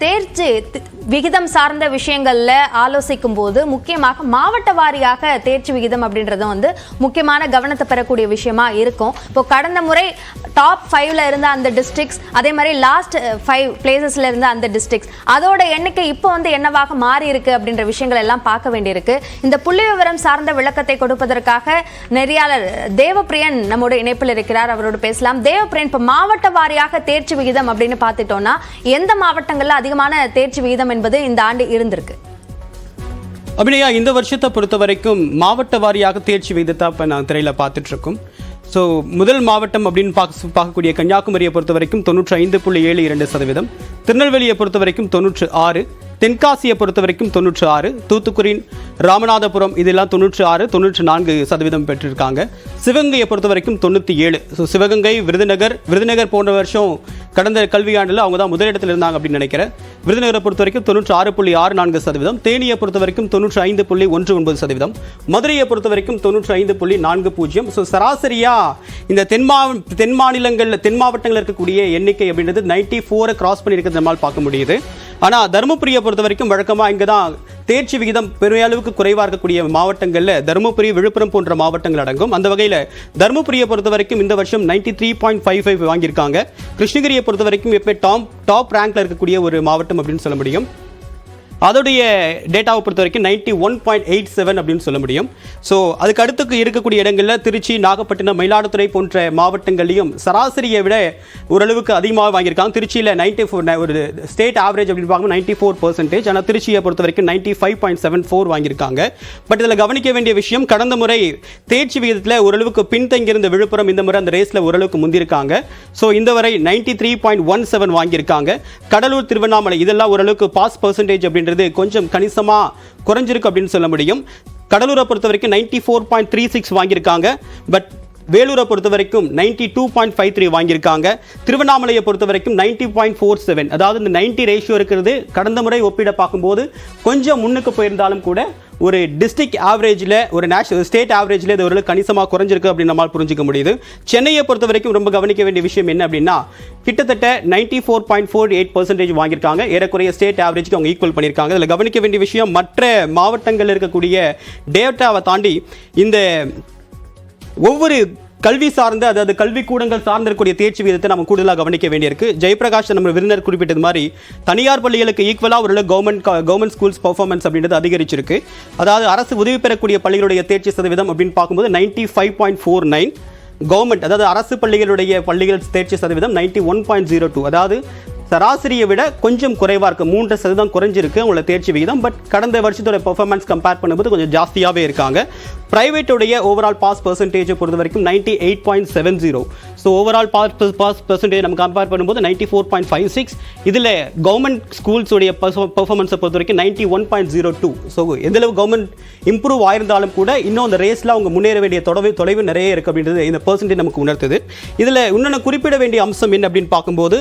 தேர்ச்சி விகிதம் சார்ந்த விஷயங்கள்ல ஆலோசிக்கும் போது முக்கியமாக மாவட்ட வாரியாக தேர்ச்சி விகிதம் அப்படின்றதும் வந்து முக்கியமான கவனத்தை பெறக்கூடிய விஷயமா இருக்கும். இப்போ கடந்த முறை டாப் 5ல இருந்த அந்த டிஸ்ட்ரிக்ட்ஸ், அதே மாதிரி லாஸ்ட் 5 பிளேசஸ்ல இருந்த அந்த டிஸ்ட்ரிக்ட்ஸ், அதோட எண்ணிக்கை இப்போ வந்து என்னவாக மாறி இருக்கு அப்படின்ற விஷயங்கள் எல்லாம் பார்க்க வேண்டியிருக்கு. இந்த புள்ளி விவரம் சார்ந்த விளக்கத்தை கொடுப்பதற்காக நெறியாளர் தேவப்பிரியன் நம்மோட இணைப்பில் இருக்கிறார். அவரோடு பேசலாம். தேவப்பிரியன், இப்போ மாவட்ட வாரியாக தேர்ச்சி விகிதம் அப்படின்னு பார்த்துட்டோம்னா எந்த மாவட்டங்கள்ல அதிகமான தேர்ச்சி விகிதம் என்பது இந்த ஆண்டு இருந்திருக்கு? அபிநயா, இந்த வருஷத்தை பொறுத்த வரைக்கும் மாவட்ட வாரியாக தேர்ச்சி விகிதத்தை இப்போ நான் திரையில் பார்த்துட்டு இருக்கோம். ஸோ முதல் மாவட்டம் அப்படின்னு பார்க்கக்கூடிய கன்னியாகுமரியை பொறுத்த வரைக்கும் 95.72%, திருநெல்வேலியை பொறுத்த வரைக்கும் 96%, தென்காசியை பொறுத்த வரைக்கும் 96%, தூத்துக்குடி, ராமநாதபுரம் இதெல்லாம் 96, 94% பெற்றிருக்காங்க. சிவகங்கையை பொறுத்த வரைக்கும் 97. ஸோ சிவகங்கை, விருதுநகர் போன்ற வருஷம் கடந்த கல்வியாண்டில் அவங்க தான் முதலிடத்தில் இருந்தாங்க அப்படின்னு நினைக்கிறேன். விருதுநகரை பொறுத்த வரைக்கும் 96.64%, தேனியை பொறுத்த வரைக்கும் 95.19%, மதுரையை பொறுத்த வரைக்கும் 95.40. ஸோ சராசரியா இந்த தென் மாவட்டங்களில் இருக்கக்கூடிய எண்ணிக்கை அப்படின்றது 94 கிராஸ் பண்ணியிருக்கிறது நம்மால் பார்க்க முடியுது. ஆனால் தருமபுரியை பொறுத்த வரைக்கும் வழக்கமாக இங்கே தான் தேர்ச்சி விகிதம் பெருமையளவுக்கு குறைவாக இருக்கக்கூடிய மாவட்டங்களில் தருமபுரி, விழுப்புரம் போன்ற மாவட்டங்கள் அடங்கும். அந்த வகையில் தருமபுரியை பொறுத்த வரைக்கும் இந்த வருஷம் 93.55 வாங்கியிருக்காங்க. கிருஷ்ணகிரியை பொறுத்த வரைக்கும் எப்போ டாப் ரேங்க்ல இருக்கக்கூடிய ஒரு மாவட்டம் அப்படின்னு சொல்ல முடியும். அதோடைய டேட்டாவை பொறுத்த வரைக்கும் 91.87 அப்படின்னு சொல்ல முடியும். ஸோ அதுக்கு அடுத்துக்கு இருக்கக்கூடிய இடங்களில் திருச்சி, நாகப்பட்டினம், மயிலாடுதுறை போன்ற மாவட்டங்களையும் சராசரியை விட ஓரளவுக்கு அதிகமாக வாங்கியிருக்காங்க. திருச்சியில் 94, ஒரு ஸ்டேட் ஆவரேஜ் அப்படின்னு பார்க்கும்போது 94%. ஆனால் திருச்சியை பொறுத்த வரைக்கும் 95.74 வாங்கியிருக்காங்க. பட் இதில் கவனிக்க வேண்டிய விஷயம், கடந்த முறை தேர்ச்சி விகிதத்தில் ஓரளவுக்கு பின்தங்கியிருந்த விழுப்புரம் இந்த முறை அந்த ரேஸில் ஓரளவுக்கு முந்திருக்காங்க. ஸோ இந்த வரை 93.17 வாங்கியிருக்காங்க. கடலூர், திருவண்ணாமலை இதெல்லாம் ஓரளவுக்கு பாஸ் பர்சன்டேஜ் அப்படின்றது கொஞ்சம் கணிசமா குறைஞ்சிருக்கு அப்படின்னு சொல்ல முடியும். கடலூரை பொறுத்த வரைக்கும் 94.36 வாங்கியிருக்காங்க. பட் வேலூரை பொறுத்த வரைக்கும் 92.53 வாங்கியிருக்காங்க. திருவண்ணாமலையை பொறுத்த வரைக்கும் 90.47, அதாவது இந்த 90 ரேஷியோ இருக்கிறது கடந்த முறை ஒப்பிட பார்க்கும்போது கொஞ்சம் முன்னுக்கு போயிருந்தாலும் கூட ஒரு டிஸ்ட்ரிக்ட் ஆவரேஜில், ஒரு நேஷனல் ஸ்டேட் ஆவரேஜில் இது ஒரு கணிசமாக குறைஞ்சிருக்கு அப்படின்னு நம்மால் புரிஞ்சிக்க முடியுது. சென்னையை பொறுத்த வரைக்கும் ரொம்ப கவனிக்க வேண்டிய விஷயம் என்ன அப்படின்னா, கிட்டத்தட்ட 94.48% வாங்கியிருக்காங்க. ஏறக்குறைய ஸ்டேட் ஆவரேஜ்க்கு அவங்க ஈக்குவல் பண்ணியிருக்காங்க. இதில் கவனிக்க வேண்டிய விஷயம், மற்ற மாவட்டங்களில் இருக்கக்கூடிய டேட்டாவை தாண்டி இந்த ஒவ்வொரு கல்வி சார்ந்த, அதாவது கல்விக்கூடங்கள் சார்ந்திருக்கக்கூடிய தேர்ச்சி விகிதத்தை நம்ம கூடுதலாக கவனிக்க வேண்டியிருக்கு. ஜெயபிரகாஷ் நம்ம விருந்தினர் குறிப்பிட்டது மாதிரி தனியார் பள்ளிகளுக்கு ஈக்குவலாக ஒரு கவர்மெண்ட் ஸ்கூல்ஸ் பர்ஃபார்மன்ஸ் அப்படின்றது அதிகரிச்சிருக்கு. அதாவது அரசு உதவி பெறக்கூடிய பள்ளிகளுடைய தேர்ச்சி சதவீதம் அப்படின்னு பார்க்கும்போது 95.49, கவர்மெண்ட் அதாவது அரசு பள்ளிகள் தேர்ச்சி சதவீதம் 91.02, அதாவது சராசரியை விட கொஞ்சம் குறைவாக இருக்குது. 3% குறைஞ்சிருக்கு அவங்களோட தேர்ச்சி விகிதம். பட் கடந்த வருஷத்தோட பெர்ஃபார்மன்ஸ் கம்பேர் பண்ணும்போது கொஞ்சம் ஜாஸ்தியாகவே இருக்காங்க. பிரைவேட்டுடைய ஓவரால் பாஸ் பர்சன்டேஜை பொறுத்த வரைக்கும் 98.70. ஸோ ஓவரால் பாஸ் பர்சன்டேஜ் நம்ம கம்பேர் பண்ணும்போது 94.56. இதில் கவர்மெண்ட் ஸ்கூல்ஸுடைய பெர்ஃபார்மன்ஸை பொறுத்த வரைக்கும் 91.02. ஸோ எந்தளவு கவர்மெண்ட் இம்ப்ரூவ் ஆயிருந்தாலும் கூட இன்னும் அந்த ரேஸில் அவங்க முன்னேற வேண்டிய தொலைவு நிறைய இருக்குது அப்படின்றது இந்த பர்சன்டேஜ் நமக்கு உணர்த்துது. இதில் இன்னொன்று குறிப்பிட வேண்டிய அம்சம் என்ன அப்படின்னு பார்க்கும்போது,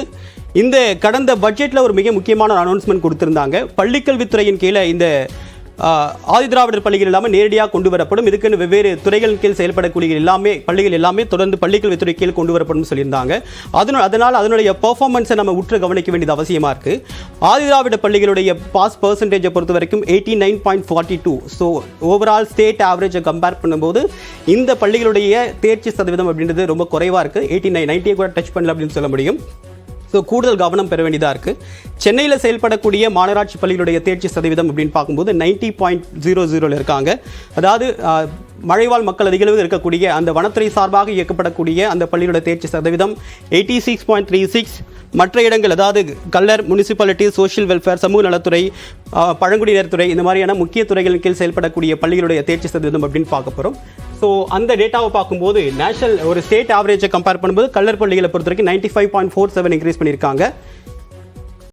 இந்த கடந்த பட்ஜெட்டில் ஒரு மிக முக்கியமான அனௌன்ஸ்மெண்ட் கொடுத்திருந்தாங்க. பள்ளிக்கல்வித்துறையின் கீழே இந்த ஆதிதிராவிடர் பள்ளிகள் எல்லாமே நேரடியாக கொண்டு வரப்படும். இதுக்குன்னு வெவ்வேறு துறைகளின் கீழ் செயல்படக்கூடிய பள்ளிகள் எல்லாமே தொடர்ந்து பள்ளிக்கல்வித்துறை கீழ் கொண்டு வரப்படும் சொல்லியிருந்தாங்க. அதனால் அதனுடைய பெர்ஃபார்மன்ஸை நம்ம உற்று கவனிக்க வேண்டியது அவசியமாக இருக்குது. ஆதிதிராவிட பள்ளிகளுடைய பாஸ் பர்சன்டேஜை பொறுத்த வரைக்கும் 89.42. ஸோ ஓவரால் ஸ்டேட் ஆவரேஜை கம்பேர் பண்ணும்போது இந்த பள்ளிகளுடைய தேர்ச்சி சதவீதம் அப்படின்றது ரொம்ப குறைவாக இருக்குது. 90 கூட டச் பண்ணல அப்படின்னு சொல்ல முடியும். ஸோ கூடுதல் கவனம் பெற வேண்டியதாக இருக்குது. சென்னையில் செயல்படக்கூடிய மாநகராட்சி பள்ளிகளுடைய தேர்ச்சி சதவீதம் அப்படின்னு பார்க்கும்போது 90.00 இருக்காங்க. அதாவது மழைவாழ் மக்கள் அதிகளவு இருக்கக்கூடிய அந்த வனத்துறை சார்பாக இயக்கப்படக்கூடிய அந்த பள்ளியோட தேர்ச்சி சதவீதம் 86.36. மற்ற இடங்கள், அதாவது கல்லர், முனிசிபாலிட்டி, சோஷியல் வெல்ஃபேர், சமூக நலத்துறை, பழங்குடியினர் துறை, இந்த மாதிரியான முக்கிய துறைகளின் கீழ் செயல்படக்கூடிய பள்ளிகளுடைய தேர்ச்சி சதவீதம் அப்படின்னு பார்க்க போகிறோம். ஸோ அந்த டேட்டாவை பார்க்கும்போது நேஷனல் ஒரு ஸ்டேட் ஆவரேஜை கம்பேர் பண்ணும்போது கல்லர் பள்ளிகளை பொறுத்த வரைக்கும் 95.47 இன்க்ரீஸ் பண்ணியிருக்காங்க.